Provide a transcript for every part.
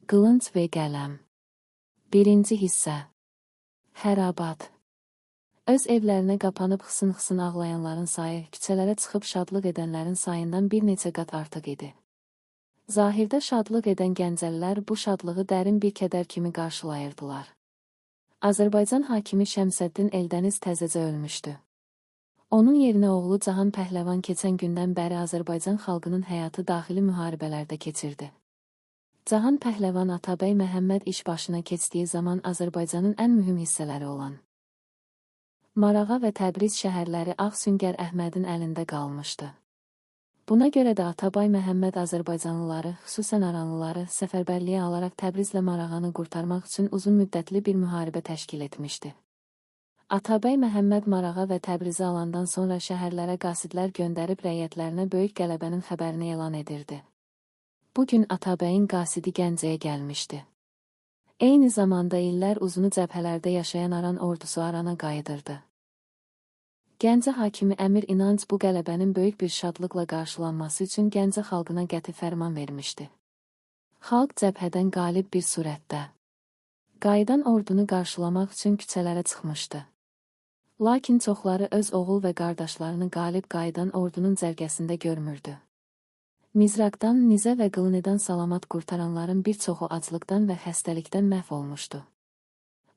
Qılınc və qələm. 1-ci hissə. Xərabat. Öz evlərinə qapanıb xısın-xısın ağlayanların sayı küçələrə çıxıb şadlıq edənlərin sayından bir neçə qat artıq idi. Zahirdə şadlıq edən Gəncəlilər bu şadlığı dərin bir kədər kimi qarşılayırdılar. Azərbaycan hakimi Şəmsəddin Eldəniz təzəcə ölmüşdü. Onun yerinə oğlu Cahan Pəhləvan keçən gündən bəri Azərbaycan xalqının həyatı daxili müharibələrdə keçirdi. Cahan Pəhləvan Atabəy Məhəmməd iş başına keçdiyi zaman Azərbaycanın ən mühüm hissələri olan Marağa və Təbriz şəhərləri Ağ Süngər Əhmədin əlində qalmışdı. Buna görə də Atabəy Məhəmməd Azərbaycanlıları, xüsusən aranlıları, səfərbərliyə alaraq Təbrizlə Marağanı qurtarmaq üçün uzun müddətli bir müharibə təşkil etmişdi. Atabəy Məhəmməd Marağa və Təbrizi alandan sonra şəhərlərə qasidlər göndərib rəyyətlərinə böyük qələbənin xəbərini elan edirdi. Bugün Atabəyin qasidi Gəncəyə gəlmişdi. Eyni zamanda illər uzunu cəbhələrdə yaşayan Aran ordusu Arana qayıdırdı. Gəncə hakimi Əmir İnanc bu qələbənin böyük bir şadlıqla qarşılanması üçün Gəncə xalqına qəti fərman vermişdi. Xalq cəbhədən qalib bir surətdə qayıdan ordunu qarşılamaq üçün küçələrə çıxmışdı. Lakin çoxları öz oğul və qardaşlarını qalib qayıdan ordunun cərgəsində görmürdü. Mizraqdan, nizə və qılınıdan salamat qurtaranların bir çoxu aclıqdan və xəstəlikdən məhv olmuşdu.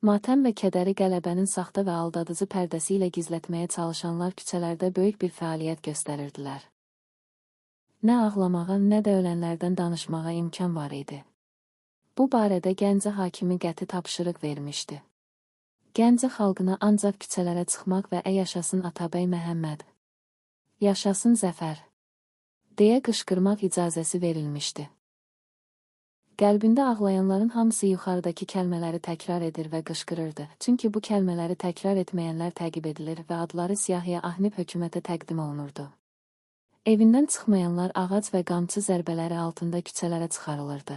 Matəm və kədəri qələbənin saxta və aldadıcı pərdəsi ilə gizlətməyə çalışanlar küçələrdə böyük bir fəaliyyət göstərirdilər. Nə ağlamağa, nə də ölənlərdən danışmağa imkan var idi. Bu barədə Gəncə hakimi qəti tapşırıq vermişdi. Gəncə xalqına ancaq küçələrə çıxmaq və yaşasın Atabəy Məhəmməd, yaşasın zəfər deyə qışqırmaq icazəsi verilmişdi. Qəlbində ağlayanların hamısı yuxarıdakı kəlmələri təkrar edir və qışqırırdı. Çünki bu kəlmələri təkrar etməyənlər təqib edilir və adları siyahıya ahnib hökumətə təqdim olunurdu. Evindən çıxmayanlar ağac və qamçı zərbələri altında küçələrə çıxarılırdı.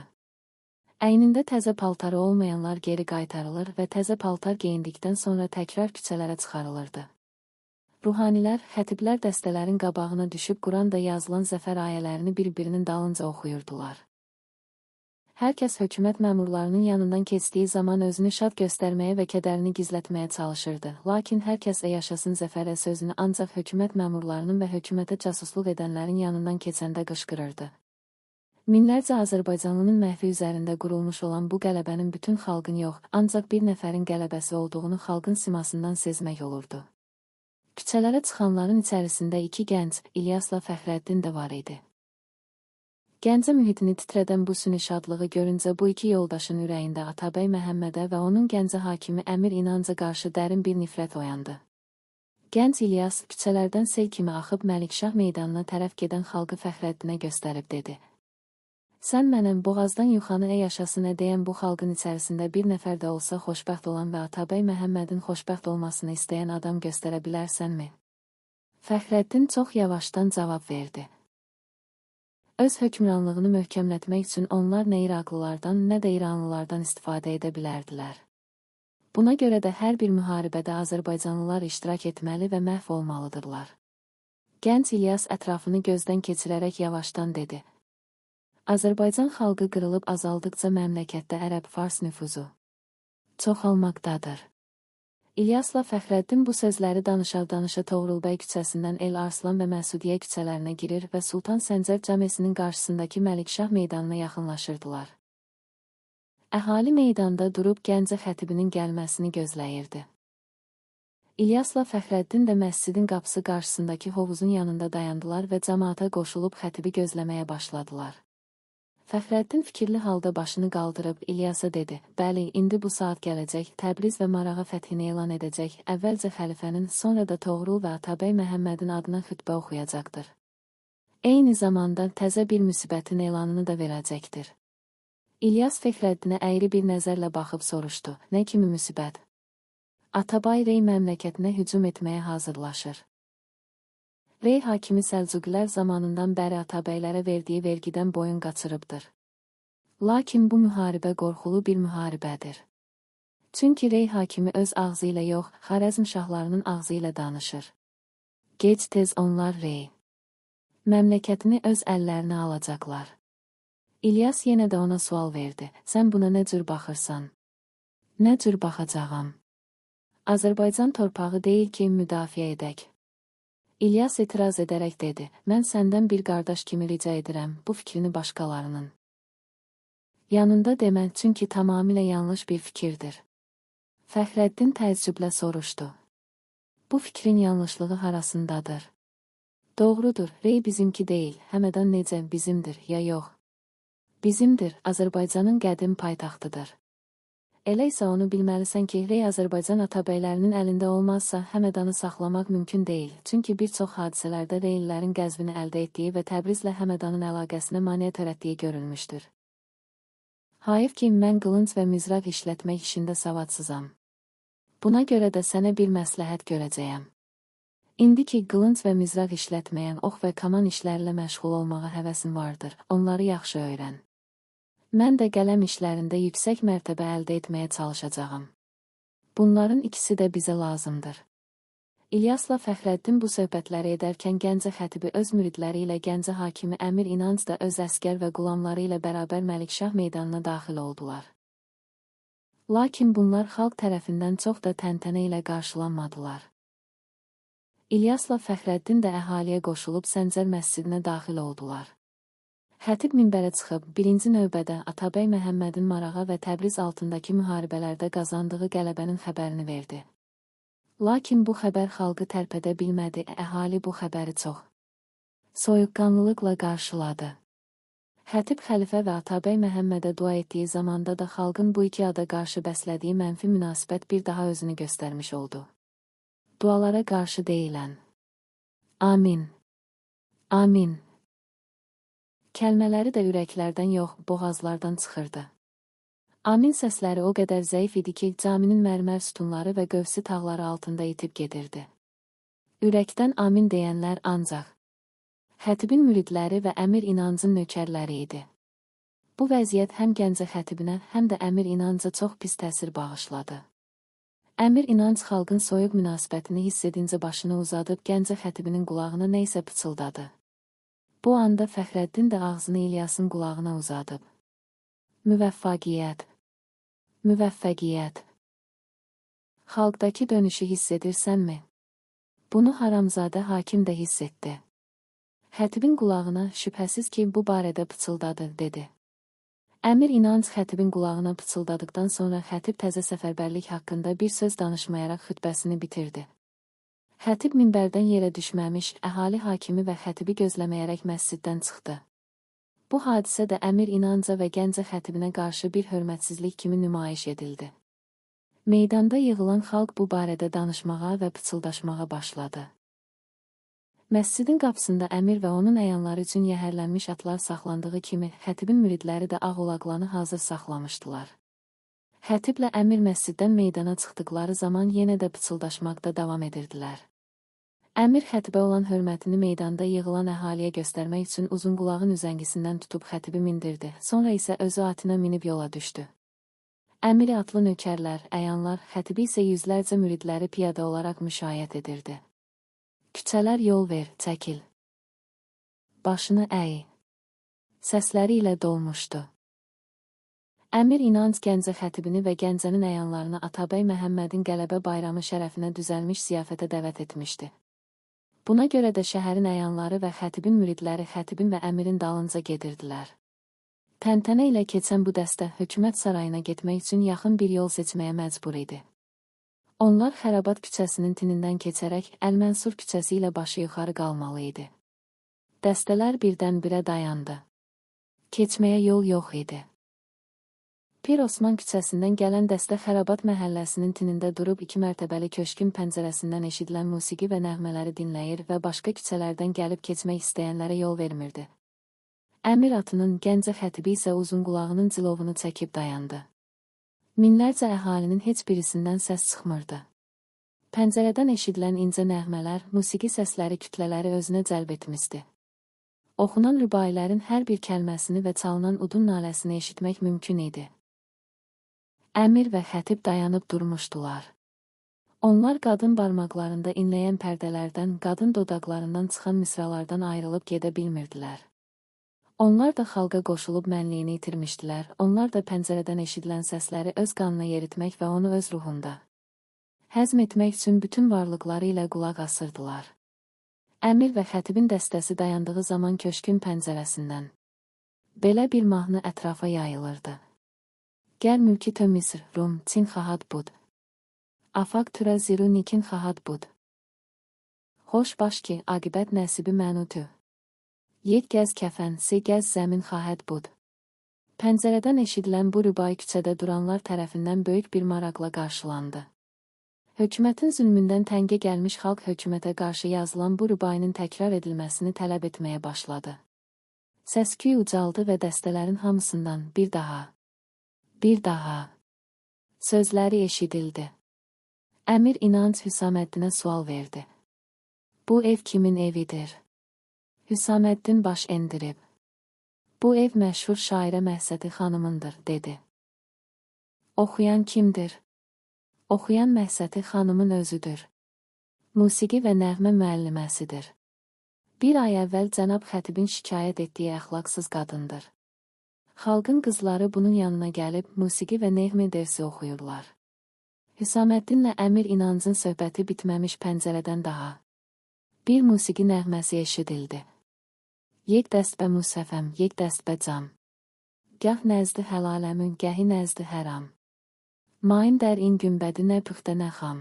Əynində təzə paltarı olmayanlar geri qaytarılır və təzə paltar geyindikdən sonra təkrar küçələrə çıxarılırdı. Ruhanilər, xətiblər dəstələrin qabağına düşüb Quranda yazılan zəfər ayələrini bir-birinin dalınca oxuyurdular. Hər kəs hökumət məmurlarının yanından keçdiyi zaman özünü şad göstərməyə və kədərini gizlətməyə çalışırdı. Lakin hər kəs yaşasın zəfərə sözünü ancaq hökumət məmurlarının və hökumətə casusluq edənlərin yanından keçəndə qışqırırdı. Minlərcə Azərbaycanlının məhvi üzərində qurulmuş olan bu qələbənin bütün xalqın yox, ancaq bir nəfərin qələbəsi olduğunu xalqın simasından sezmək olurdu. Küçələrə çıxanların içərisində iki gənc, İlyasla Fəxrəddin də var idi. Gəncə mühitini titrədən bu süni şadlığı görüncə bu iki yoldaşın ürəyində Atabəy Məhəmmədə və onun Gəncə hakimi Əmir İnanca qarşı dərin bir nifrət oyandı. Gənc İlyas küçələrdən sel kimi axıb Məlikşah meydanına tərəf gedən xalqı Fəxrəddinə göstərib dedi. Sən mənəm boğazdan yuxanı yaşasın deyən bu xalqın içərisində bir nəfər də olsa xoşbəxt olan və Atabəy Məhəmmədin xoşbəxt olmasını istəyən adam göstərə bilərsənmi? Fəxrəddin çox yavaşdan cavab verdi. Öz hökmranlığını möhkəmlətmək üçün onlar nə İraqlılardan, nə də İranlılardan istifadə edə bilərdilər. Buna görə də hər bir müharibədə Azərbaycanlılar iştirak etməli və məhv olmalıdırlar. Gənc İlyas ətrafını gözdən keçirərək yavaşdan dedi. Azərbaycan xalqı qırılıb azaldıqca məmləkətdə ərəb-fars nüfuzu çoxalmaqdadır. İlyasla Fəxrəddin bu sözləri danışa-danışa Toğrulbəy küçəsindən El Arslan və Məsudiyyə küçələrinə girir və Sultan Səncər Cəmisinin qarşısındakı Məlikşah meydanına yaxınlaşırdılar. Əhali meydanda durub Gəncə xətibinin gəlməsini gözləyirdi. İlyasla Fəxrəddin də məscidin qapısı qarşısındakı hovuzun yanında dayandılar və cəmaata qoşulub xətibi gözləməyə başladılar. Fəxrəddin fikirli halda başını qaldırıb İlyasa dedi, bəli, indi bu saat gələcək, Təbriz və Marağa fəthini elan edəcək, əvvəlcə xəlifənin, sonra da Toğrul və Atabəy Məhəmmədin adına xütbə oxuyacaqdır. Eyni zamanda təzə bir müsibətin elanını da verəcəkdir. İlyas Fəxrəddinə əyri bir nəzərlə baxıb soruşdu, nə kimi müsibət? Atabəy Rey məmləkətinə hücum etməyə hazırlaşır. Rey hakimi Səlcuqilər zamanından bəri Atabəylərə verdiyi vergidən boyun qaçırıbdır. Lakin bu müharibə qorxulu bir müharibədir. Çünki Rey hakimi öz ağzı ilə yox, Xarəzm şahlarının ağzı ilə danışır. Gec-tez onlar Rey məmləkətini öz əllərinə alacaqlar. İlyas yenə də ona sual verdi. Sən buna nə cür baxırsan? Nə cür baxacağam? Azərbaycan torpağı deyil ki, müdafiə edək. İlyas etiraz edərək dedi. Mən səndən bir qardaş kimi rica edirəm, bu fikrini başqalarının yanında demə, çünki tamamilə yanlış bir fikirdir. Fəxrəddin təəccüblə soruşdu. Bu fikrin yanlışlığı harasındadır? Doğrudur, rey bizimki deyil, həmədan necə bizimdir, ya yox? Bizimdir, Azərbaycanın qədim paytaxtıdır. Elə isə onu bilməlisən ki, rey Azərbaycan atabəylərinin əlində olmazsa, həmədanı saxlamaq mümkün deyil. Çünki bir çox hadisələrdə reylilərin Qəzvini əldə etdiyi və Təbrizlə həmədanın əlaqəsinə maneə törətdiyi görülmüşdür. Hayf ki, mən qılınc və mizraq işlətmək işində savadsızam. Buna görə də sənə bir məsləhət görəcəyəm. İndi ki, qılınc və mizraq işlətməyən ox və kaman işlərlə məşğul olmağa həvəsin vardır, onları yaxşı öyrən. Mən də qələm işlərində yüksək mərtəbə əldə etməyə çalışacağam. Bunların ikisi də bizə lazımdır. İlyasla Fəxrəddin bu söhbətləri edərkən Gəncə xətibi öz müridləri ilə Gəncə hakimi Əmir İnanc da öz əskər və qulamları ilə bərabər Məlikşah meydanına daxil oldular. Lakin bunlar xalq tərəfindən çox da təntənə ilə qarşılanmadılar. İlyasla Fəxrəddin də əhaliyə qoşulub Səncər məscidinə daxil oldular. Xətib minbərə çıxıb, birinci növbədə Atabey Məhəmmədin Marağa və Təbriz altındakı müharibələrdə qazandığı qələbənin xəbərini verdi. Lakin bu xəbər xalqı tərpədə bilmədi, əhali bu xəbəri çox soyuqqanlılıqla qarşıladı. Xətib xəlifə və Atabey Məhəmmədə dua etdiyi zamanda da xalqın bu iki ada qarşı bəslədiyi mənfi münasibət bir daha özünü göstərmiş oldu. Dualara qarşı deyilən Amin, Amin kəlmələri də ürəklərdən yox, boğazlardan çıxırdı. Amin səsləri o qədər zəif idi ki, caminin mərmər sütunları və qövsi tağları altında itib gedirdi. Ürəkdən amin deyənlər ancaq xətibin müridləri və Əmir İnancın nökərləri idi. Bu vəziyyət həm Gəncə xətibinə, həm də Əmir İnanca çox pis təsir bağışladı. Əmir İnanc xalqın soyuq münasibətini hiss edincə başını uzadıb Gəncə xətibinin qulağına nə isə pıçıldadı. Bu anda Fəxrəddin də ağzını İlyasın qulağına uzadıb. Müvəffəqiyyət. Müvəffəqiyyət. Xalqdakı dönüşü hiss edirsənmi? Bunu Haramzadə hakim də hiss etdi. Xətibin qulağına şübhəsiz ki, bu barədə pıçıldadı, dedi. Əmir İnanc xətibin qulağına pıçıldadıqdan sonra xətib təzə səfərbərlik haqqında bir söz danışmayaraq xütbəsini bitirdi. Xətib minbərdən yerə düşməmiş, əhali hakimi və xətibi gözləməyərək məsciddən çıxdı. Bu hadisə də Əmir İnanca və Gəncə xətibinə qarşı bir hörmətsizlik kimi nümayiş edildi. Meydanda yığılan xalq bu barədə danışmağa və pıçıldaşmağa başladı. Məscidin qapısında Əmir və onun əyanları üçün yəhərlənmiş atlar saxlandığı kimi, xətibin müridləri də ağ ulaqlanı hazır saxlamışdılar. Xətiblə Əmir məsciddən meydana çıxdıqları zaman yenə də pıçıldaşmaqda davam edirdilər. Əmir xətibə olan hörmətini meydanda yığılan əhaliyə göstərmək üçün uzun qulağın üzəngisindən tutub xətibi mindirdi, sonra isə özü atına minib yola düşdü. Əmiri atlı nökərlər, əyanlar, xətibi isə yüzlərcə müridləri piyada olaraq müşayiət edirdi. Küçələr yol ver, çəkil. Başını əy. Səsləri ilə dolmuşdu. Əmir İnanc Gəncə xətibini və Gəncənin əyanlarını Atabey Məhəmmədin qələbə bayramı şərəfinə düzəlmiş ziyafətə dəvət etmişdi. Buna görə də şəhərin əyanları və xətibin müridləri xətibin və Əmirin dalınca gedirdilər. Təntənə ilə keçən bu dəstə hökumət sarayına getmək üçün yaxın bir yol seçməyə məcbur idi. Onlar Xərabat küçəsinin tinindən keçərək Əl-Mənsur küçəsi ilə başı yuxarı qalmalı idi. Dəstələr birdən-birə dayandı. Keçməyə yol yox idi. Pir Osman küçəsindən gələn dəstə Xərabat məhəlləsinin tinində durub 2 mərtəbəli köşkün pəncərəsindən eşidilən musiqi və nəğmələri dinləyir və başqa küçələrdən gəlib keçmək istəyənlərə yol vermirdi. Əmir atının, Gəncə xətibi isə uzun qulağının cilovunu çəkib dayandı. Minlərcə əhalinin heç birisindən səs çıxmırdı. Pəncərədən eşidilən incə nəğmələr, musiqi səsləri kütlələri özünə cəlb etmişdi. Oxunan rübailərin hər bir kəlməsini və çalınan udun naləsini eşitmək mümkün idi. Əmir və xətib dayanıb durmuşdular. Onlar qadın barmaqlarında inləyən pərdələrdən, qadın dodaqlarından çıxan misralardan ayrılıb gedə bilmirdilər. Onlar da xalqa qoşulub mənliyini itirmişdilər, onlar da pəncərədən eşidilən səsləri öz qanına yeritmək və onu öz ruhunda həzm etmək üçün bütün varlıqları ilə qulaq asırdılar. Əmir və xətibin dəstəsi dayandığı zaman köşkün pəncərəsindən belə bir mahnı ətrafa yayılırdı. Gəl mülki tö Misr, Rum, Çin xahad bud. Afaq türə ziru nikin xahad bud. Xoş baş ki, aqibət nəsibi mənutü. Yed gəz kəfən, se gəz zəmin xahəd bud. Pəncərədən eşidilən bu rübai küçədə duranlar tərəfindən böyük bir maraqla qarşılandı. Hökumətin zülmündən təngə gəlmiş xalq hökumətə qarşı yazılan bu rübainin təkrar edilməsini tələb etməyə başladı. Səs-küy ucaldı və dəstələrin hamısından bir daha sözləri eşidildi. Əmir İnanc Hüsaməddinə sual verdi. Bu ev kimin evidir? Hüsaməddin baş endirib. Bu ev məşhur şairə Məhsəti xanımındır, dedi. Oxuyan kimdir? Oxuyan Məhsəti xanımın özüdür. Musiqi və nəğmə müəlliməsidir. Bir ay əvvəl cənab xətibin şikayət etdiyi əxlaqsız qadındır. Xalqın qızları bunun yanına gəlib, musiqi və nəğmə dersi oxuyurlar. Hüsaməddinlə Əmir İnancın söhbəti bitməmiş pəncərədən daha bir musiqi nəğməsi eşidildi. Yek dəstbə musəfəm, yek dəstbə cam. Gah nəzdi həlaləmün, gəhi nəzdi həram. Main dərin günbədi nə püxtə nə xam.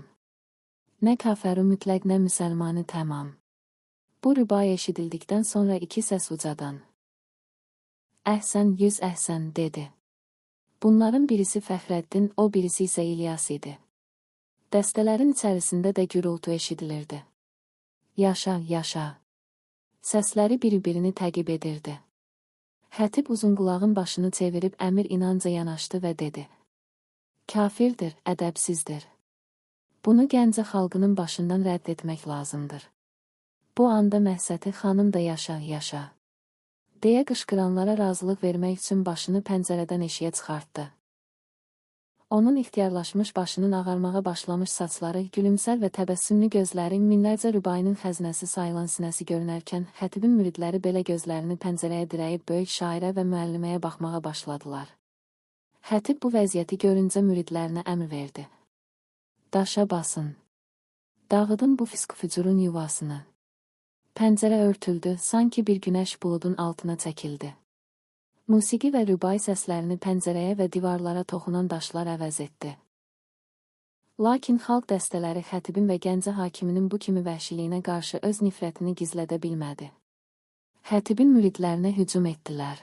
Nə kafəru mütləq nə müsəlmanı təmam. Bu rübai eşidildikdən sonra iki səs ucadan. Əhsən, 100 əhsən, dedi. Bunların birisi Fəxrəddin, o birisi isə İlyas idi. Dəstələrin içərisində də gürültü eşidilirdi. Yaşa, yaşa. Səsləri bir-birini təqib edirdi. Xətib Uzunqulağın başını çevirib Əmir İnanca yanaşdı və dedi. Kafirdir, ədəbsizdir. Bunu Gəncə xalqının başından rədd etmək lazımdır. Bu anda Məhsəti xanım da yaşa, yaşa. Deyə qışqıranlara razılıq vermək üçün başını pəncərədən eşiyə çıxartdı. Onun ixtiyarlaşmış başının ağarmağa başlamış saçları, gülümsər və təbəssümlü gözləri, minlərcə rübainin xəzinəsi sayılan sinəsi görünərkən, xətibin müridləri belə gözlərini pəncərəyə dirəyib böyük şairə və müəlliməyə baxmağa başladılar. Xətib bu vəziyyəti görüncə müridlərinə əmr verdi. Daşa basın. Dağıdın bu fisq-fücurun yuvasını. Pəncərə örtüldü, sanki bir günəş buludun altına çəkildi. Musiqi və rübai səslərini pəncərəyə və divarlara toxunan daşlar əvəz etdi. Lakin xalq dəstələri xətibin və Gəncə hakiminin bu kimi vəhşiliyinə qarşı öz nifrətini gizlədə bilmədi. Xətibin müridlərinə hücum etdilər.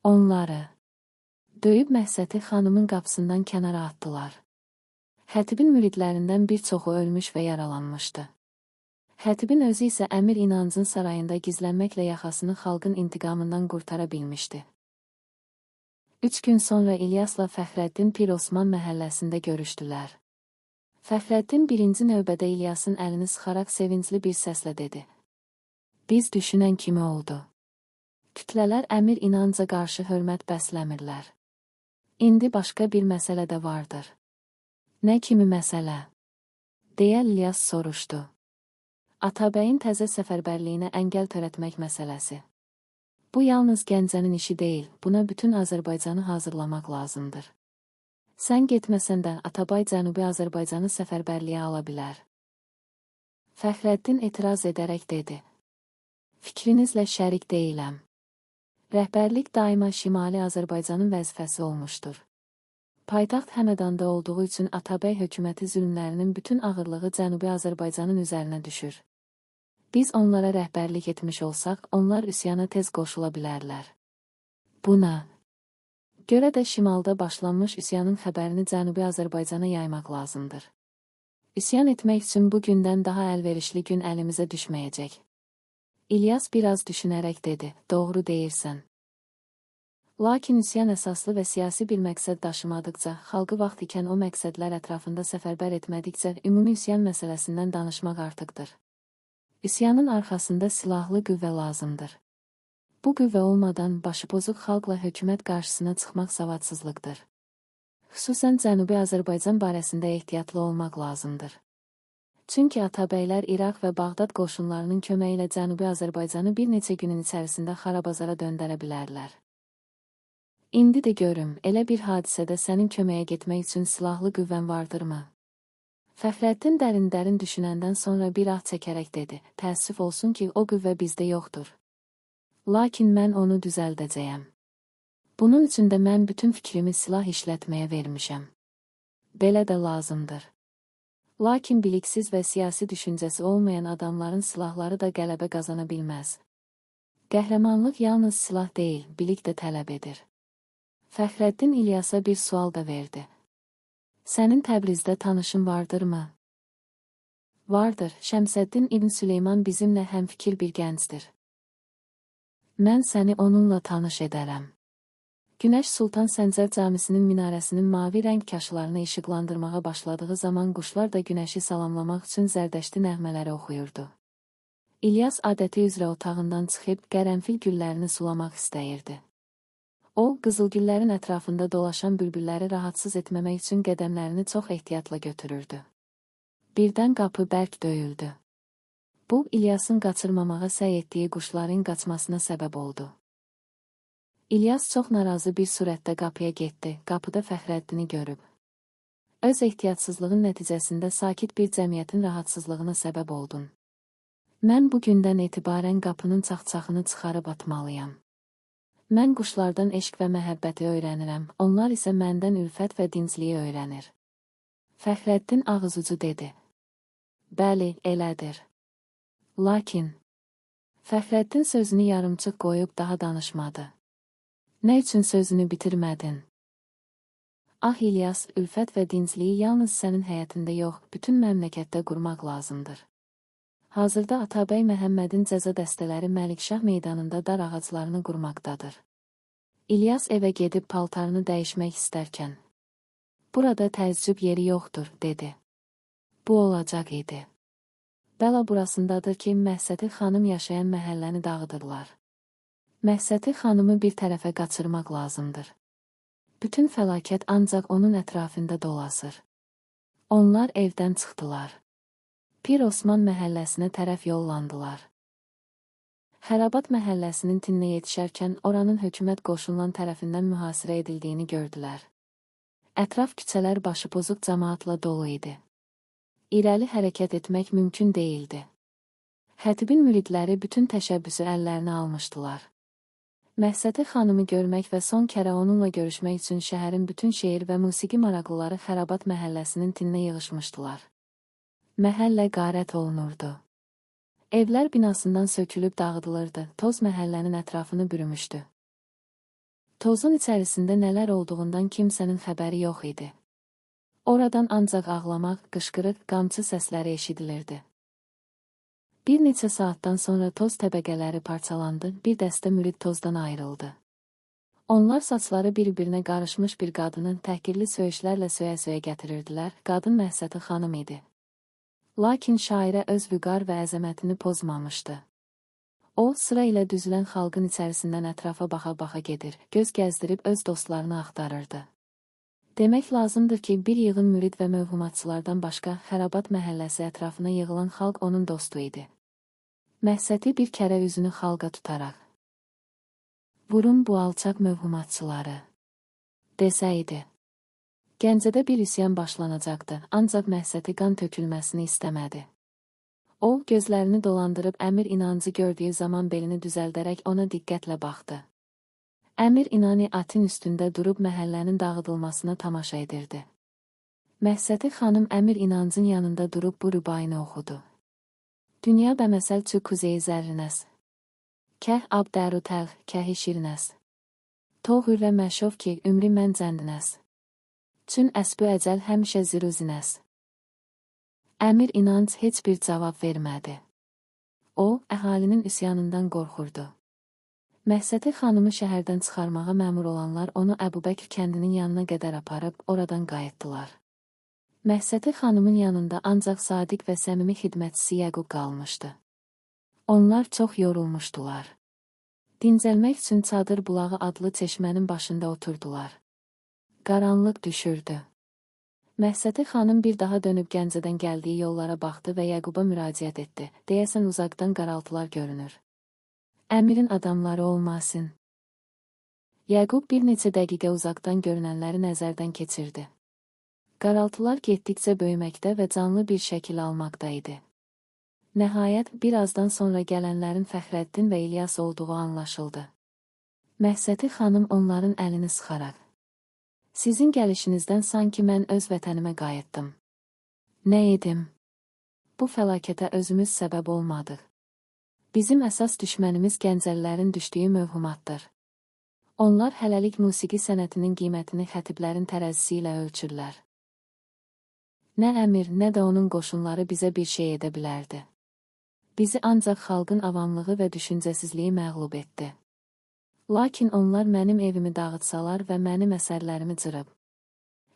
Onları döyüb Məhsəti xanımın qapısından kənara atdılar. Xətibin müridlərindən bir çoxu ölmüş və yaralanmışdı. Xətibin özü isə Əmir İnancın sarayında gizlənməklə yaxasını xalqın intiqamından qurtara bilmişdi. 3 gün sonra İlyasla Fəxrəddin Pir Osman məhəlləsində görüşdülər. Fəxrəddin birinci növbədə İlyasın əlini sıxaraq sevincli bir səslə dedi. Biz düşünən kimi oldu. Kütlələr Əmir İnanca qarşı hörmət bəsləmirlər. İndi başqa bir məsələ də vardır. Nə kimi məsələ? Deyə İlyas soruşdu. Atabəyin təzə səfərbərliyinə əngəl törətmək məsələsi. Bu yalnız Gəncənin işi deyil, buna bütün Azərbaycanı hazırlamaq lazımdır. Sən getməsən də Atabay Cənubi Azərbaycanı səfərbərliyə ala bilər. Fəxrəddin etiraz edərək dedi. Fikrinizlə şərik deyiləm. Rəhbərlik daima Şimali Azərbaycanın vəzifəsi olmuşdur. Paytaxt Həmədanda olduğu üçün Atabey hökuməti zülmlərinin bütün ağırlığı Cənubi Azərbaycanın üzərinə düşür. Biz onlara rəhbərlik etmiş olsaq, onlar üsyana tez qoşula bilərlər. Buna görə də şimalda başlanmış üsyanın xəbərini Cənubi Azərbaycana yaymaq lazımdır. Üsyan etmək üçün bu gündən daha əlverişli gün əlimizə düşməyəcək. İlyas biraz düşünərək dedi, doğru deyirsən. Lakin üsyan əsaslı və siyasi bir məqsəd daşımadıqca, xalqı vaxt ikən o məqsədlər ətrafında səfərbər etmədikcə, ümumi üsyan məsələsindən danışmaq artıqdır. Üsyanın arxasında silahlı qüvvə lazımdır. Bu qüvvə olmadan başıpozuq xalqla hökumət qarşısına çıxmaq savadsızlıqdır. Xüsusən Cənubi Azərbaycan barəsində ehtiyatlı olmaq lazımdır. Çünki Atabəylər İraq və Bağdad qoşunlarının köməyi ilə Cənubi Azərbaycanı bir neçə günün içərisində xarabazara döndərə bilərlər. İndi də görüm, elə bir hadisədə sənin köməyə getmək üçün silahlı qüvvən vardırmı? Fəxrəddin dərin-dərin düşünəndən sonra bir ah çəkərək dedi, təəssüf olsun ki, o qüvvə bizdə yoxdur. Lakin mən onu düzəldəcəyəm. Bunun üçün də mən bütün fikrimi silah işlətməyə vermişəm. Belə də lazımdır. Lakin biliksiz və siyasi düşüncəsi olmayan adamların silahları da qələbə qazana bilməz. Qəhrəmanlıq yalnız silah deyil, bilik də tələb edir. Fəxrəddin İlyasa bir sual da verdi. Sənin Təbrizdə tanışın vardırmı? Vardır, Şəmsəddin İbn Süleyman bizimlə həmfikir bir gəncdir. Mən səni onunla tanış edərəm. Günəş Sultan Səncər Camisinin minarəsinin mavi rəng kaşlarını işıqlandırmağa başladığı zaman quşlar da günəşi salamlamaq üçün zərdəşti nəğmələri oxuyurdu. İlyas adəti üzrə otağından çıxıb qərənfil güllərini sulamaq istəyirdi. O, qızılgüllərin ətrafında dolaşan bülbülləri rahatsız etməmək üçün qədəmlərini çox ehtiyatla götürürdü. Birdən qapı bərk döyüldü. Bu, İlyasın qaçırmamağa səy etdiyi quşların qaçmasına səbəb oldu. İlyas çox narazı bir surətdə qapıya getdi, qapıda Fəxrəddini görüb. Öz ehtiyatsızlığın nəticəsində sakit bir cəmiyyətin rahatsızlığına səbəb oldun. Mən bu gündən etibarən qapının çaxçaxını çıxarıb atmalıyam. Mən quşlardan eşq və məhəbbəti öyrənirəm, onlar isə məndən ülfət və dincliyi öyrənir. Fəxrəddin ağızucu dedi. Bəli, elədir. Lakin Fəxrəddin sözünü yarımçıq qoyub daha danışmadı. Nə üçün sözünü bitirmədin? Ah İlyas, ülfət və dincliyi yalnız sənin həyətində yox, bütün məmləkətdə qurmaq lazımdır. Hazırda Atabəy Məhəmmədin cəza dəstələri Məlikşah meydanında dar ağaclarını qurmaqdadır. İlyas evə gedib paltarını dəyişmək istərkən, burada təəccüb yeri yoxdur, dedi. Bu olacaq idi. Bəla burasındadır ki, Məhsəti xanım yaşayan məhəlləni dağıdırlar. Məhsəti xanımı bir tərəfə qaçırmaq lazımdır. Bütün fəlakət ancaq onun ətrafında dolasır. Onlar evdən çıxdılar. Pir Osman məhəlləsinə tərəf yollandılar. Xərabat məhəlləsinin tinninə yetişərkən oranın hökumət qoşunlan tərəfindən mühasirə edildiyini gördülər. Ətraf küçələr başıpozuq cəmaatla dolu idi. İrəli hərəkət etmək mümkün değildi. Xətibin müridləri bütün təşəbbüsü əllərinə almışdılar. Məhsəti xanımı görmək və son kərə onunla görüşmək üçün şəhərin bütün şeir və musiqi maraqlıları Xərabat məhəlləsinin tinninə yığışmışdılar. Məhəllə qarət olunurdu. Evlər binasından sökülüb dağıdılırdı, toz məhəllənin ətrafını bürümüşdü. Tozun içərisində nələr olduğundan kimsənin xəbəri yox idi. Oradan ancaq ağlamaq, qışqırıq, qamçı səsləri eşidilirdi. Bir neçə saatdan sonra toz təbəqələri parçalandı, bir dəstə mürid tozdan ayrıldı. Onlar saçları bir-birinə qarışmış bir qadını təhqirli söyüşlərlə söyə-söyə gətirirdilər, qadın Məhsəti xanım idi. Lakin şairə öz vüqar və əzəmətini pozmamışdı. O, sıra ilə düzülən xalqın içərisindən ətrafa baxa-baxa gedir, göz gəzdirib öz dostlarını axtarırdı. Demək lazımdır ki, bir yığın mürid və mövhumatçılardan başqa Xərabat məhəlləsi ətrafına yığılan xalq onun dostu idi. Məhsəti bir kərə üzünü xalqa tutaraq, vurun bu alçaq mövhumatçıları, desəydi. Gəncədə bir üsyan başlanacaqdı, ancaq Məhsəti qan tökülməsini istəmədi. O, gözlərini dolandırıb Əmir İnancı gördüyü zaman belini düzəldərək ona diqqətlə baxdı. Əmir İnani atın üstündə durub məhəllənin dağıdılmasına tamaşa edirdi. Məhsəti xanım Əmir İnancın yanında durub bu rübaini oxudu. Dünya bəməsəl çü kuzeyi zərrinəs. Kəh ab dəru təlx, kəhi şirinəs. Toğürrə məşov ki, ümri mən cəndinəs. Çün əsbü əcəl həmişə ziruzinəs. Əmir İnanc heç bir cavab vermədi. O, əhalinin üsyanından qorxurdu. Məhsəti xanımı şəhərdən çıxarmağa məmur olanlar onu Əbubəkr kəndinin yanına qədər aparıb oradan qayıtdılar. Məhsəti xanımın yanında ancaq sadiq və səmimi xidmətçisi Yəqub qalmışdı. Onlar çox yorulmuşdular. Dincəlmək üçün Çadır Bulağı adlı çeşmənin başında oturdular. Qaranlıq düşürdü. Məhsəti xanım bir daha dönüb Gəncədən gəldiyi yollara baxdı və Yəquba müraciət etdi. Deyəsən uzaqdan qaraltılar görünür. Əmirin adamları olmasın. Yəqub bir neçə dəqiqə uzaqdan görünənləri nəzərdən keçirdi. Qaraltılar getdikcə böyüməkdə və canlı bir şəkil almaqda idi. Nəhayət, birazdan sonra gələnlərin Fəxrəddin və İlyas olduğu anlaşıldı. Məhsəti xanım onların əlini sıxaraq: "Sizin gəlişinizdən sanki mən öz vətənimə qayıtdım. Nə edim? Bu fəlakətə özümüz səbəb olmadıq. Bizim əsas düşmənimiz Gəncəlilərin düşdüyü mövhumatdır. Onlar hələlik musiqi sənətinin qiymətini xətiblərin tərəzisi ilə ölçürlər. Nə əmir, nə də onun qoşunları bizə bir şey edə bilərdi. Bizi ancaq xalqın avamlığı və düşüncəsizliyi məğlub etdi. Lakin onlar mənim evimi dağıtsalar və mənim əsərlərimi cırıb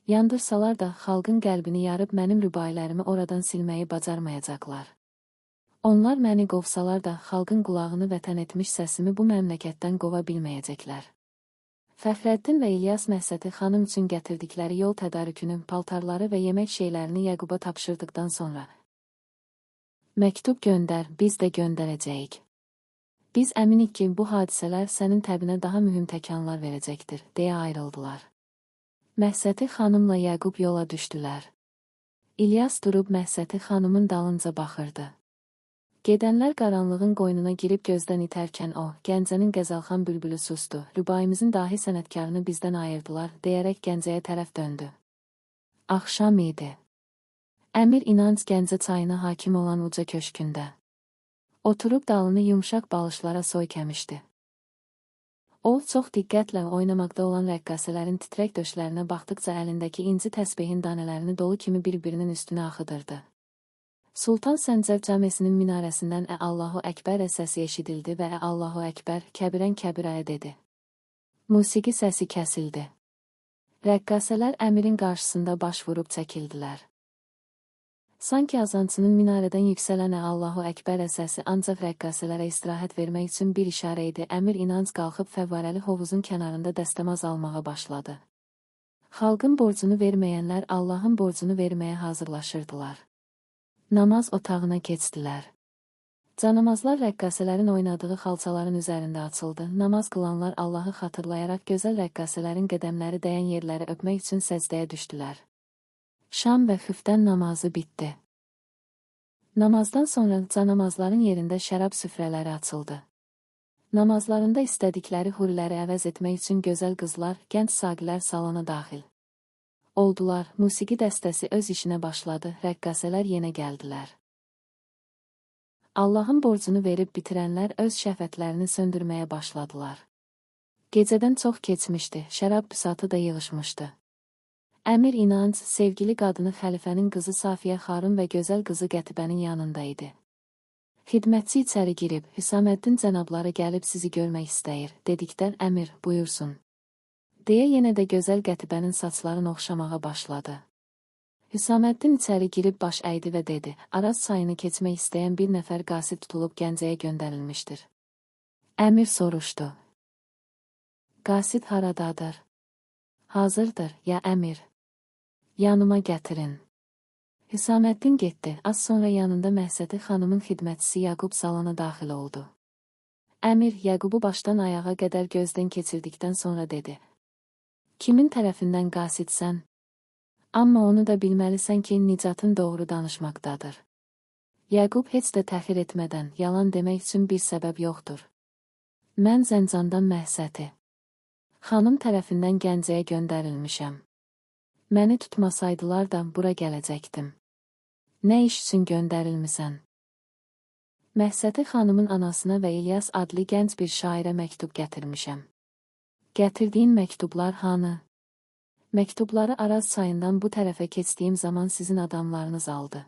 yandırsalar da xalqın qəlbini yarıb mənim rübailərimi oradan silməyi bacarmayacaqlar. Onlar məni qovsalar da xalqın qulağını vətən etmiş səsimi bu məmləkətdən qova bilməyəcəklər." Fəxrəddin və İlyas Məhsəti xanım üçün gətirdikləri yol tədarükünün paltarları və yemək şeylərini Yəquba tapşırdıqdan sonra: "Məktub göndər, biz də göndərəcəyik. Biz əminik ki, bu hadisələr sənin təbinə daha mühüm təkanlar verəcəkdir," deyə ayrıldılar. Məhsəti xanımla Yəqub yola düşdülər. İlyas durub Məhsəti xanımın dalınca baxırdı. Gedənlər qaranlığın qoynuna girib gözdən itərkən o, Gəncənin qəzəlxan bülbülü sustu, rübaimizin dahi sənətkarını bizdən ayırdılar, deyərək Gəncəyə tərəf döndü. Axşam idi. Əmir İnanc Gəncə çayına hakim olan uca köşkündə oturub dalını yumşaq balışlara söykəmişdi. O, çox diqqətlə oynamaqda olan rəqqasələrin titrək döşlərinə baxdıqca əlindəki inci təsbehin danələrini dolu kimi bir-birinin üstünə axıdırdı. Sultan Səncər Cəmisinin minarəsindən Allahu Əkbər səsi eşidildi və Allahu Əkbər kəbirən kəbirəyə dedi. Musiqi səsi kəsildi. Rəqqasələr əmirin qarşısında baş vurub çəkildilər. Sanki azançının minarədən yüksələn Allahu Əkbər səsi ancaq rəqqasələrə istirahət vermək üçün bir işarə idi. Əmir İnanc qalxıb fəvvarəli hovuzun kənarında dəstəmaz almağa başladı. Xalqın borcunu verməyənlər Allahın borcunu verməyə hazırlaşırdılar. Namaz otağına keçdilər. Canamazlar rəqqasələrin oynadığı xalçaların üzərində açıldı. Namaz qılanlar Allahı xatırlayaraq gözəl rəqqasələrin qədəmləri dəyən yerləri öpmək üçün səcdəyə düşdülər. Şam və xüftən namazı bitdi. Namazdan sonra canamazların yerində şərab süfrələri açıldı. Namazlarında istədikləri huriləri əvəz etmək üçün gözəl qızlar, gənc saqilər salona daxil oldular. Musiqi dəstəsi öz işinə başladı, rəqqasələr yenə gəldilər. Allahın borcunu verib bitirənlər öz şəhvətlərini söndürməyə başladılar. Gecədən çox keçmişdi, şərab büsatı da yığışmışdı. Əmir İnanc, sevgili qadını xəlifənin qızı Safiyə xanım və gözəl qızı Qətibənin yanında idi. Xidmətçi içəri girib, Hüsaməddin cənabları gəlib sizi görmək istəyir, dedikdən əmir, buyursun, deyə yenə də gözəl Qətibənin saçlarını oxşamağa başladı. Hüsaməddin içəri girib baş əydi və dedi, Araz çayını keçmək istəyən bir nəfər qasid tutulub Gəncəyə göndərilmişdir. Əmir soruşdu. Qasid haradadır? Hazırdır, ya əmir. Yanıma gətirin. Hüsaməddin getdi, az sonra yanında Məhsəti xanımın xidmətçisi Yaqub salona daxil oldu. Əmir, Yaqubu başdan ayağa qədər gözdən keçirdikdən sonra dedi. Kimin tərəfindən qasidsən? Amma onu da bilməlisən ki, Nicatın doğru danışmaqdadır. Yaqub heç də təxir etmədən, yalan demək üçün bir səbəb yoxdur. Mən Zəncandan Məhsəti xanım tərəfindən Gəncəyə göndərilmişəm. Məni tutmasaydılar da bura gələcəkdim. Nə iş üçün göndərilmisən? Məhsəti xanımın anasına və İlyas adlı gənc bir şairə məktub gətirmişəm. Gətirdiyin məktublar hanı? Məktubları Araz çayından bu tərəfə keçdiyim zaman sizin adamlarınız aldı.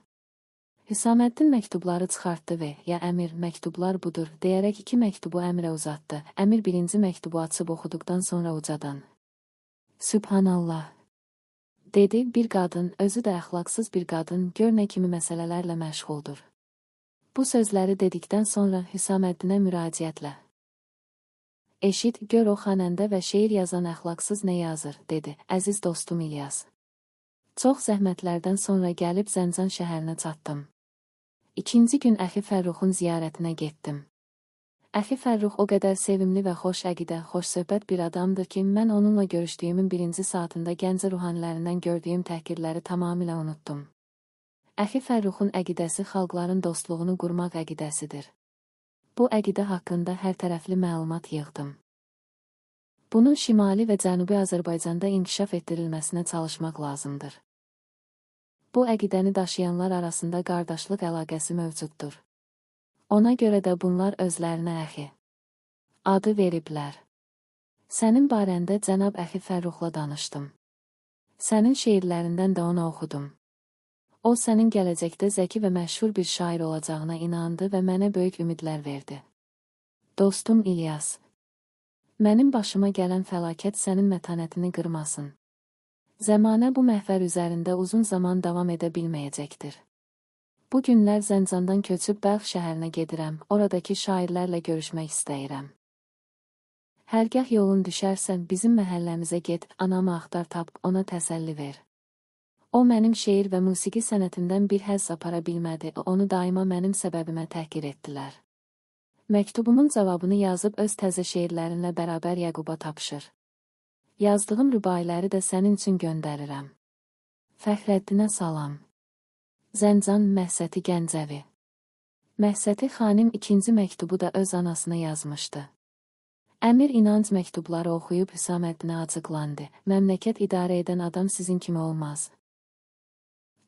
Hüsaməddin məktubları çıxartdı və, ya əmir, məktublar budur, deyərək 2 məktubu əmirə uzatdı. Əmir birinci məktubu açıb oxuduqdan sonra ucadan. Sübhanallah, dedi, bir qadın, özü də əxlaqsız bir qadın, gör nə kimi məsələlərlə məşğuldur. Bu sözləri dedikdən sonra Hüsaməddinə müraciətlə. Eşit, gör o xanəndə və şeir yazan əxlaqsız nə yazır, dedi, əziz dostum İlyas. Çox zəhmətlərdən sonra gəlib Zəncan şəhərinə çatdım. İkinci gün əxi Fərruxun ziyarətinə getdim. Əxi Fərrux o qədər sevimli və xoş əqidə, xoş söhbət bir adamdır ki, mən onunla görüşdüyümün birinci saatında Gəncə ruhanilərindən gördüyüm təhqirləri tamamilə unutdum. Əxi Fərruxun əqidəsi xalqların dostluğunu qurmaq əqidəsidir. Bu əqidə haqqında hər tərəfli məlumat yığdım. Bunun Şimali və Cənubi Azərbaycanda inkişaf etdirilməsinə çalışmaq lazımdır. Bu əqidəni daşıyanlar arasında qardaşlıq əlaqəsi mövcuddur. Ona görə də bunlar özlərinə əxi adı veriblər. Sənin barəndə cənab əxi Fərruxla danışdım. Sənin şeirlərindən də ona oxudum. O sənin gələcəkdə zəki və məşhur bir şair olacağına inandı və mənə böyük ümidlər verdi. Dostum İlyas, mənim başıma gələn fəlakət sənin mətanətini qırmasın. Zəmanə bu məhvər üzərində uzun zaman davam edə bilməyəcəkdir. Bu günlər Zəncandan köçüb Bəlx şəhərinə gedirəm, oradakı şairlərlə görüşmək istəyirəm. Hərgah yolun düşərsən, bizim məhəlləmizə get, anamı axtar tap, ona təsəlli ver. O mənim şeir və musiqi sənətimdən bir həzz apara bilmədi, onu daima mənim səbəbimə təhqir etdilər. Məktubumun cavabını yazıb öz təzə şeirlərinlə bərabər Yaquba tapşır. Yazdığım rübailəri də sənin üçün göndərirəm. Fəxrəddinə salam. Zəncan Məhsəti Gəncəvi. Məhsəti xanim ikinci məktubu da öz anasına yazmışdı. Əmir İnanc məktubları oxuyub Hüsaməddinə acıqlandı. Məmləkət idarə edən adam sizin kimi olmaz.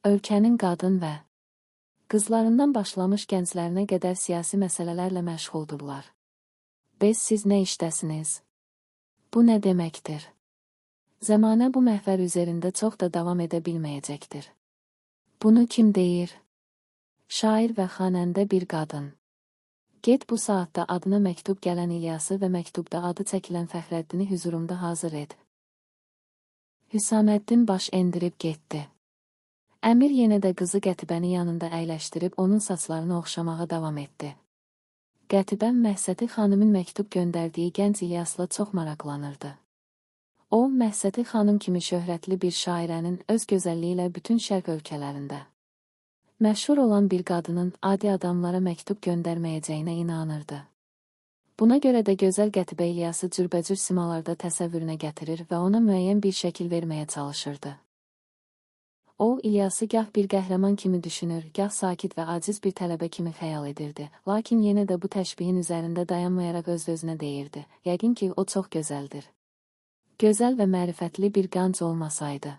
Ölkənin qadın və qızlarından başlamış gənclərinə qədər siyasi məsələlərlə məşğuldurlar. Bəs siz nə işdəsiniz? Bu nə deməkdir? Zəmanə bu məhvər üzərində çox da davam edə bilməyəcəkdir. Bunu kim deyir? Şair və xanəndə bir qadın. Get bu saatda adına məktub gələn İlyası və məktubda adı çəkilən Fəxrəddini hüzurumda hazır et. Hüsaməddin baş endirib getdi. Əmir yenə də qızı Qətibəni yanında əyləşdirib onun saçlarını oxşamağa davam etdi. Qətibəm Məhsəti xanımın məktub göndərdiyi gənc İlyasla çox maraqlanırdı. O, Məhsəti xanım kimi şöhrətli bir şairənin öz gözəlliyi ilə bütün şərq ölkələrində məşhur olan bir qadının adi adamlara məktub göndərməyəcəyinə inanırdı. Buna görə də gözəl Qətibə İlyası cürbəcür simalarda təsəvvürünə gətirir və ona müəyyən bir şəkil verməyə çalışırdı. O, İlyası gah bir qəhrəman kimi düşünür, gah sakit və aciz bir tələbə kimi xəyal edirdi. Lakin yenə də bu təşbihin üzərində dayanmayaraq öz-özünə deyirdi. Yəqin ki, o çox gözəldir. Gözəl və mərifətli bir qanc olmasaydı,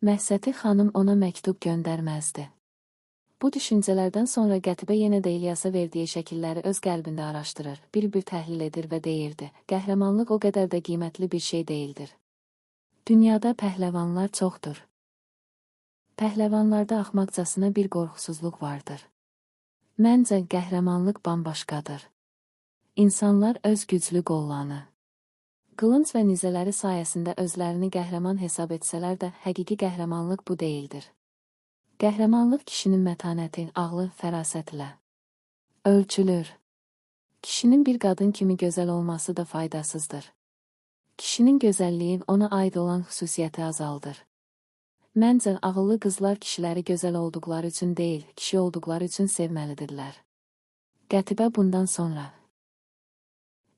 Məhsəti xanım ona məktub göndərməzdi. Bu düşüncələrdən sonra Qətibə yenə də İlyasa verdiyi şəkilləri öz qəlbində araşdırır, bir-bir təhlil edir və deyirdi, qəhrəmanlıq o qədər də qiymətli bir şey deyildir. Dünyada pəhləvanlar çoxdur. Pəhləvanlarda axmaqcasına bir qorxusuzluq vardır. Məncə, qəhrəmanlıq bambaşqadır. İnsanlar öz güclü qollanı, qılınc və nizələri sayəsində özlərini qəhrəman hesab etsələr də, həqiqi qəhrəmanlıq bu deyildir. Qəhrəmanlıq kişinin mətanəti, ağlı, fərasətlə ölçülür. Kişinin bir qadın kimi gözəl olması da faydasızdır. Kişinin gözəlliyi ona aid olan xüsusiyyəti azaldır. Məncə, ağıllı qızlar kişiləri gözəl olduqları üçün deyil, kişi olduqları üçün sevməlidirlər. Qətibə bundan sonra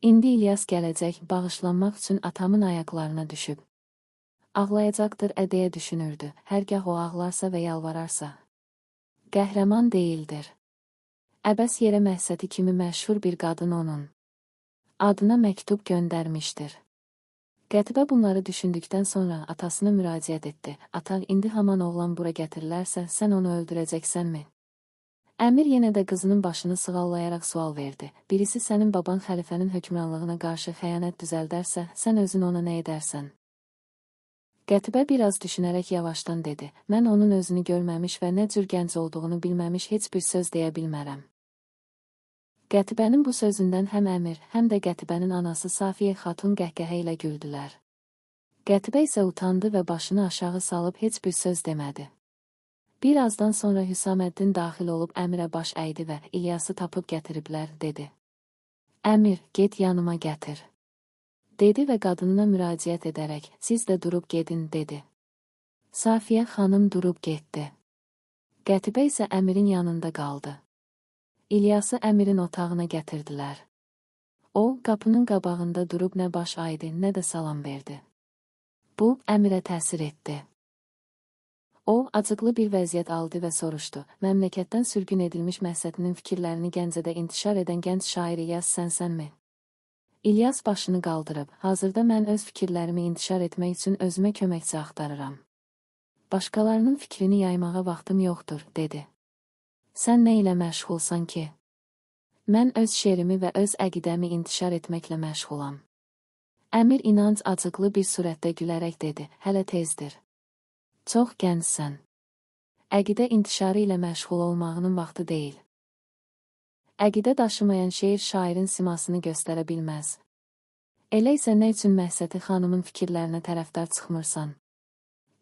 İndi İlyas gələcək, bağışlanmaq üçün atamın ayaqlarına düşüb. Ağlayacaqdır, deyə düşünürdü. Hərgah o ağlarsa və yalvararsa, qəhrəman deyildir. Əbəs yerə Məhsəti kimi məşhur bir qadın onun adına məktub göndərmişdir. Qətibə bunları düşündükdən sonra atasına müraciət etdi. Ata, indi haman oğlan bura gətirilərsə, sən onu öldürəcəksənmi? Əmir yenə də qızının başını sığallayaraq sual verdi. Birisi sənin baban xəlifənin hökmranlığına qarşı xəyanət düzəldərsə, sən özün ona nə edərsən? Qətibə biraz düşünərək yavaşdan dedi. Mən onun özünü görməmiş və nə cür gənc olduğunu bilməmiş heç bir söz deyə bilmərəm. Qətibənin bu sözündən həm Əmir, həm də Qətibənin anası Safiyə xatun qəhqəhə ilə güldülər. Qətibə isə utandı və başını aşağı salıb heç bir söz demədi. Bir azdan sonra Hüsaməddin daxil olub Əmirə baş əydi və İlyası tapıb gətiriblər, dedi. Əmir, get yanıma gətir. Dedi və qadınına müraciət edərək, siz də durub gedin, dedi. Safiyə xanım durub getdi. Qətibə isə Əmirin yanında qaldı. İlyası Əmirin otağına gətirdilər. O, qapının qabağında durub nə baş aydı, nə də salam verdi. Bu, Əmirə təsir etdi. O, acıqlı bir vəziyyət aldı və soruşdu. Məmləkətdən sürgün edilmiş Məhsətinin fikirlərini Gəncədə intişar edən gənc şair İlyas sənsənmi? İlyas başını qaldırıb, hazırda mən öz fikirlərimi intişar etmək üçün özümə köməkçi axtarıram. Başqalarının fikrini yaymağa vaxtım yoxdur, dedi. Sən nə ilə məşğulsan ki? Mən öz şeirimi və öz əqidəmi intişar etməklə məşğulam. Əmir inanc acıqlı bir surətdə gülərək dedi, hələ tezdir. Çox gəncsən. Əqidə intişarı ilə məşğul olmağının vaxtı deyil. Əqidə daşımayan şeir şairin simasını göstərə bilməz. Elə isə nə üçün Məhsəti xanımın fikirlərinə tərəfdar çıxmırsan?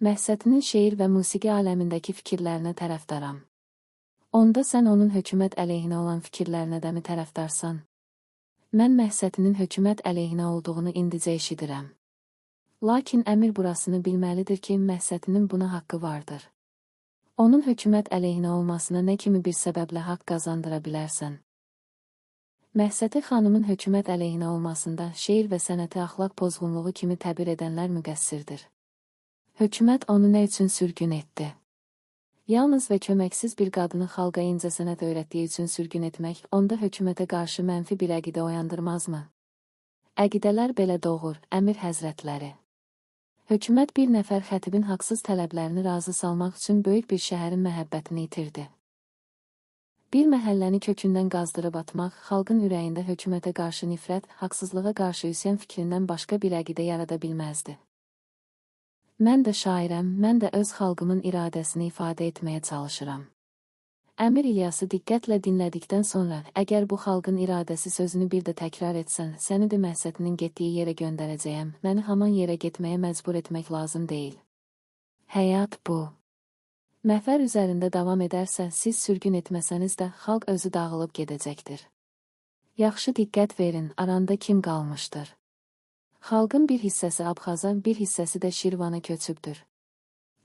Məhsətinin şeir və musiqi aləmindəki fikirlərinə tərəfdaram. Onda sən onun hökumət əleyhinə olan fikirlərinə də mi tərəfdarsan? Mən Məhsətinin hökumət əleyhinə olduğunu indicə eşidirəm. Lakin Əmir burasını bilməlidir ki, Məhsətinin buna haqqı vardır. Onun hökumət əleyhinə olmasına nə kimi bir səbəblə haqq qazandıra bilərsən? Məhsəti xanımın hökumət əleyhinə olmasında şeir və sənəti axlaq pozğunluğu kimi təbir edənlər müqəssirdir. Hökumət onu nə üçün sürgün etdi? Yalnız və köməksiz bir qadını xalqa incəsənət öyrətdiyi üçün sürgün etmək, onda hökumətə qarşı mənfi bir əqidə oyandırmazmı? Əqidələr belə doğur, Əmir həzrətləri. Hökumət bir nəfər xətibin haqsız tələblərini razı salmaq üçün böyük bir şəhərin məhəbbətini itirdi. Bir məhəlləni kökündən qazdırıb atmaq, xalqın ürəyində hökumətə qarşı nifrət, haqsızlığa qarşı üsyan fikrindən başqa bir əqidə yarada bilməzdi. Mən də şairəm, mən də öz xalqımın iradəsini ifadə etməyə çalışıram. Əmir İlyası diqqətlə dinlədikdən sonra, əgər bu xalqın iradəsi sözünü bir də təkrar etsən, səni də Məhsətinin getdiyi yerə göndərəcəyəm, məni haman yerə getməyə məcbur etmək lazım deyil. Həyat bu. Məhvər üzərində davam edərsə, siz sürgün etməsəniz də, xalq özü dağılıb gedəcəkdir. Yaxşı diqqət verin, aranda kim qalmışdır? Xalqın bir hissəsi Abxaza, bir hissəsi də Şirvana köçübdür.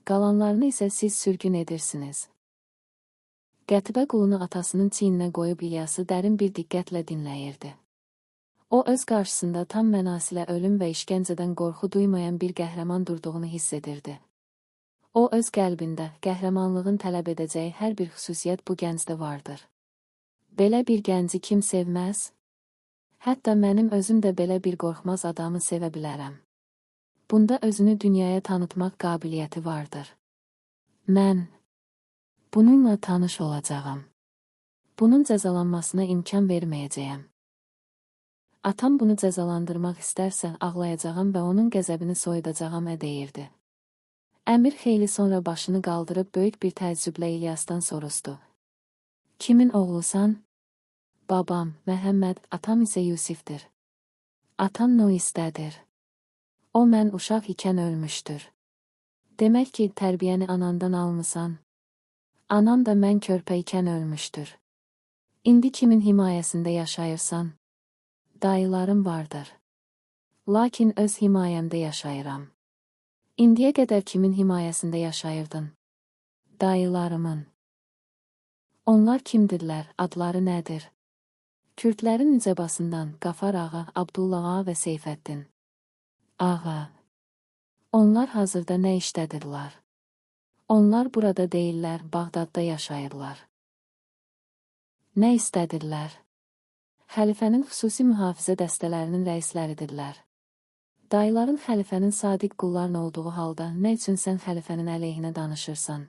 Qalanlarını isə siz sürgün edirsiniz. Qətibə qulunu atasının çiyninə qoyub İlyası dərin bir diqqətlə dinləyirdi. O, öz qarşısında tam mənasıyla ölüm və işgəncədən qorxu duymayan bir qəhrəman durduğunu hiss edirdi. O, öz qəlbində qəhrəmanlığın tələb edəcəyi hər bir xüsusiyyət bu gəncdə vardır. Belə bir gənci kim sevməz? Hətta mənim özüm də belə bir qorxmaz adamı sevə bilərəm. Bunda özünü dünyaya tanıtmaq qabiliyyəti vardır. Mən bununla tanış olacağam. Bunun cəzalanmasına imkan verməyəcəyəm. Atam bunu cəzalandırmaq istərsə ağlayacağam və onun qəzəbini soyudacağam deyirdi. Əmir xeyli sonra başını qaldırıb böyük bir təəccüblə İlyasdan soruşdu. Kimin oğlusan? Babam, Məhəmməd, atam isə Yusifdir. Atan Noistədir. O, mən uşaq ikən ölmüşdür. Demək ki, tərbiyəni anandan almısan. Anam da mən körpə ikən ölmüşdür. İndi kimin himayəsində yaşayırsan? Dayılarım vardır. Lakin öz himayəmdə yaşayıram. İndiyə qədər kimin himayəsində yaşayırdın? Dayılarımın. Onlar kimdirlər, adları nədir? Kürdlərin nicəbasından Qafar ağa, Abdullah ağa və Seyfəddin. Ağa. Onlar hazırda nə işdədirlər? Onlar burada deyirlər, Bağdadda yaşayırlar. Nə istədirlər? Xəlifənin xüsusi mühafizə dəstələrinin rəisləridirlər. Dayıların xəlifənin sadiq qulların olduğu halda nə üçün sən xəlifənin əleyhinə danışırsan?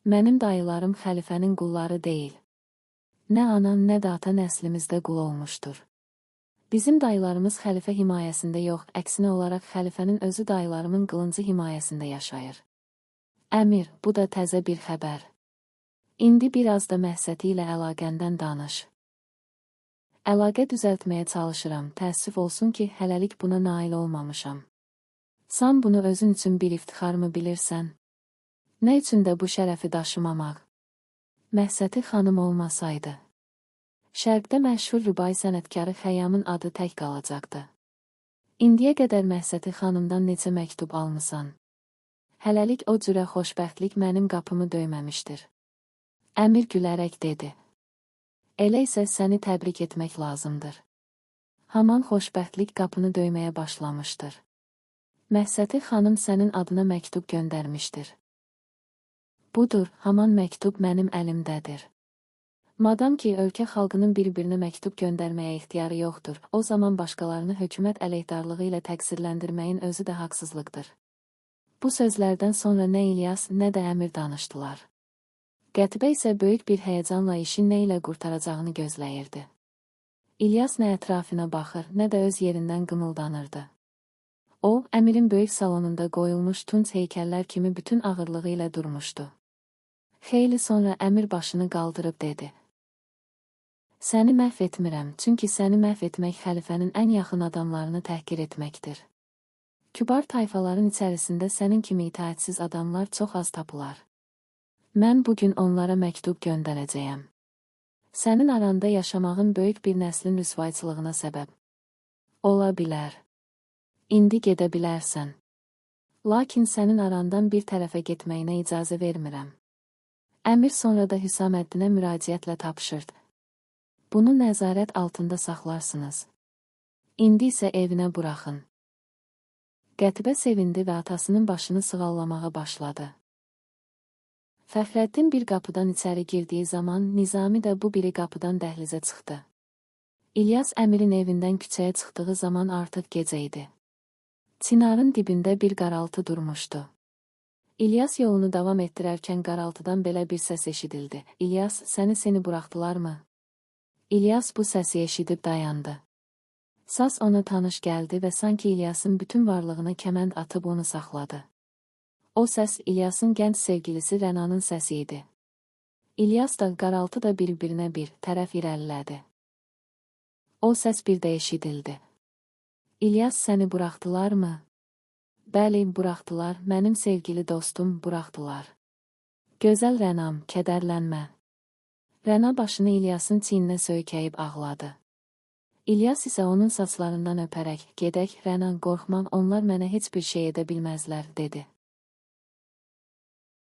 Mənim dayılarım xəlifənin qulları deyil. Nə anan, nə də ata nəslimizdə qul olmuşdur. Bizim dayılarımız xəlifə himayəsində yox, əksinə olaraq xəlifənin özü dayılarımın qılıncı himayəsində yaşayır. Əmir, bu da təzə bir xəbər. İndi biraz da Məhsəti ilə əlaqəndən danış. Əlaqə düzəltməyə çalışıram, təəssüf olsun ki, hələlik buna nail olmamışam. Sən bunu özün üçün bir iftixarmı bilirsən? Nə üçün də bu şərəfi daşımamaq? Məhsəti xanım olmasaydı. Şərqdə məşhur rübai sənətkarı Xəyyamın adı tək qalacaqdı. İndiyə qədər Məhsəti xanımdan neçə məktub almısan? Hələlik o cürə xoşbəxtlik mənim qapımı döyməmişdir. Əmir gülərək dedi. Elə isə səni təbrik etmək lazımdır. Haman xoşbəxtlik qapını döyməyə başlamışdır. Məhsəti xanım sənin adına məktub göndərmişdir. Budur, haman məktub mənim əlimdədir. Madam ki, ölkə xalqının bir-birinə məktub göndərməyə ixtiyarı yoxdur, o zaman başqalarını hökumət əleyhdarlığı ilə təqsirləndirməyin özü də haqsızlıqdır. Bu sözlərdən sonra nə İlyas, nə də Əmir danışdılar. Qətibə isə böyük bir həyəcanla işin nə ilə qurtaracağını gözləyirdi. İlyas nə ətrafına baxır, nə də öz yerindən qımıldanırdı. O, Əmirin böyük salonunda qoyulmuş tunç heykəllər kimi bütün ağırlığı ilə durmuşdu. Xeyli sonra Əmir başını qaldırıb dedi. Səni məhv etmirəm, çünki səni məhv etmək xəlifənin ən yaxın adamlarını təhqir etməkdir. Kübar tayfaların içərisində sənin kimi itaətsiz adamlar çox az tapılar. Mən bugün onlara məktub göndərəcəyəm. Sənin aranda yaşamağın böyük bir nəslin rüsvayçılığına səbəb ola bilər. İndi gedə bilərsən. Lakin sənin arandan bir tərəfə getməyinə icazə vermirəm. Əmir sonra da Hüsaməddinə müraciətlə tapşırdı. Bunu nəzarət altında saxlarsınız. İndi isə evinə buraxın. Qətibə sevindi və atasının başını sığallamağa başladı. Fəxrəddin bir qapıdan içəri girdiyi zaman Nizami də bu biri qapıdan dəhlizə çıxdı. İlyas Əmirin evindən küçəyə çıxdığı zaman artıq gecə idi. Çinarın dibində bir qaraltı durmuşdu. İlyas yolunu davam etdirərkən qaraltıdan belə bir səs eşidildi. İlyas, səni buraxdılarmı? İlyas bu səsi eşidib dayandı. Saz ona tanış gəldi və sanki İlyasın bütün varlığına kəmənd atıb onu saxladı. O səs İlyasın gənc sevgilisi Rənanın səsi idi. İlyas da qaraltı da bir-birinə bir tərəf irəlilədi. O səs bir də eşidildi. İlyas, səni buraxdılarmı? Bəli, buraxdılar, mənim sevgili dostum, buraxdılar. Gözəl Rənam, kədərlənmə. Rəna başını İlyasın çiyninə söykəyib ağladı. İlyas isə onun saçlarından öpərək, gedək, Rəna, qorxmam, onlar mənə heç bir şey edə bilməzlər, dedi.